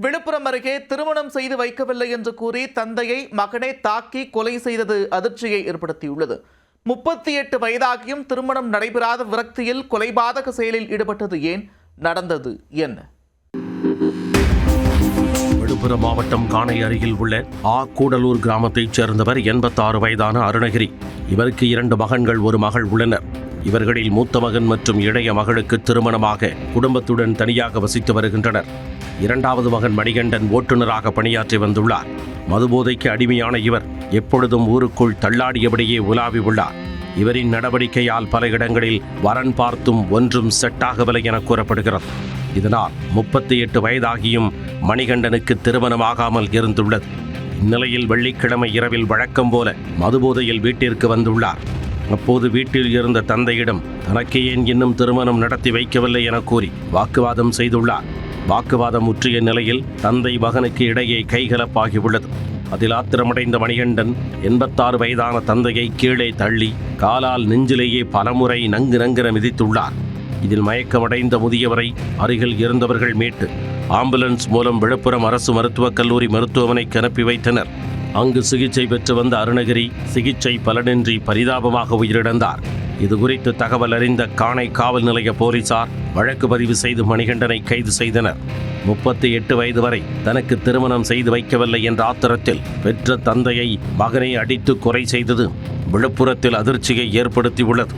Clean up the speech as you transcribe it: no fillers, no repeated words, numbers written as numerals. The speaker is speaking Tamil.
விழுப்புரம் அருகே திருமணம் செய்து வைக்கவில்லை என்று கூறி தந்தையை மகனே தாக்கி கொலை செய்தது அதிர்ச்சியை ஏற்படுத்தியுள்ளது. 38 வயதாகியும் திருமணம் நடைபெறாத விரக்தியில் கொலைபாதக செயலில் ஈடுபட்டது ஏன்? நடந்தது என்ன? விழுப்புரம் மாவட்டம் காணை அருகில் உள்ள கூடலூர் கிராமத்தைச் சேர்ந்தவர் 86 வயதான அருணகிரி. இவருக்கு 2 மகன்கள், ஒரு மகள் உள்ளனர். இவர்களில் மூத்த மகன் மற்றும் இளைய மகளுக்கு திருமணமாக குடும்பத்துடன் தனியாக வசித்து வருகின்றனர். 2வது மகன் மணிகண்டன் ஓட்டுநராக பணியாற்றி வந்துள்ளார். மதுபோதைக்கு அடிமையான இவர் எப்பொழுதும் ஊருக்குள் தள்ளாடியபடியே உலாவி உள்ளார். இவரின் நடவடிக்கையால் பல இடங்களில் வரன் பார்த்தும் ஒன்றும் செட்டாகவில்லை என கூறப்படுகிறது. இதனால் 38 வயதாகியும் மணிகண்டனுக்கு திருமணமாகாமல் இருந்துள்ளது. இந்நிலையில் வெள்ளிக்கிழமை இரவில் வழக்கம் போல மதுபோதையில் வீட்டிற்கு வந்துள்ளார். அப்போது வீட்டில் இருந்த தந்தையிடம் தனக்கு ஏன் இன்னும் திருமணம் நடத்தி வைக்கவில்லை என கூறி வாக்குவாதம் செய்துள்ளார். வாக்குவாதம் முற்றிய நிலையில் தந்தை மகனுக்கு இடையே கைகலப்பாகியுள்ளது. அதில் ஆத்திரமடைந்த மணிகண்டன் 86 வயதான தந்தையை கீழே தள்ளி காலால் நெஞ்சிலேயே பலமுறை நங்குநங்கென மிதித்துள்ளார். இதில் மயக்கமடைந்த முதியவரை அருகில் இருந்தவர்கள் மீட்டு ஆம்புலன்ஸ் மூலம் விழுப்புரம் அரசு மருத்துவக் கல்லூரி மருத்துவமனைக்கு அனுப்பி வைத்தனர். அங்கு சிகிச்சை பெற்று வந்த அருணகிரி சிகிச்சை பலனின்றி பரிதாபமாக உயிரிழந்தார். இதுகுறித்து தகவல் அறிந்த காணை காவல் நிலைய போலீசார் வழக்கு பதிவு செய்து மணிகண்டனை கைது செய்தனர். 38 வயது வரை தனக்கு திருமணம் செய்து வைக்கவில்லை என்ற ஆத்திரத்தில் பெற்ற தந்தையை மகனை அடித்து கொலை செய்தது விழுப்புரத்தில் அதிர்ச்சியை ஏற்படுத்தியுள்ளது.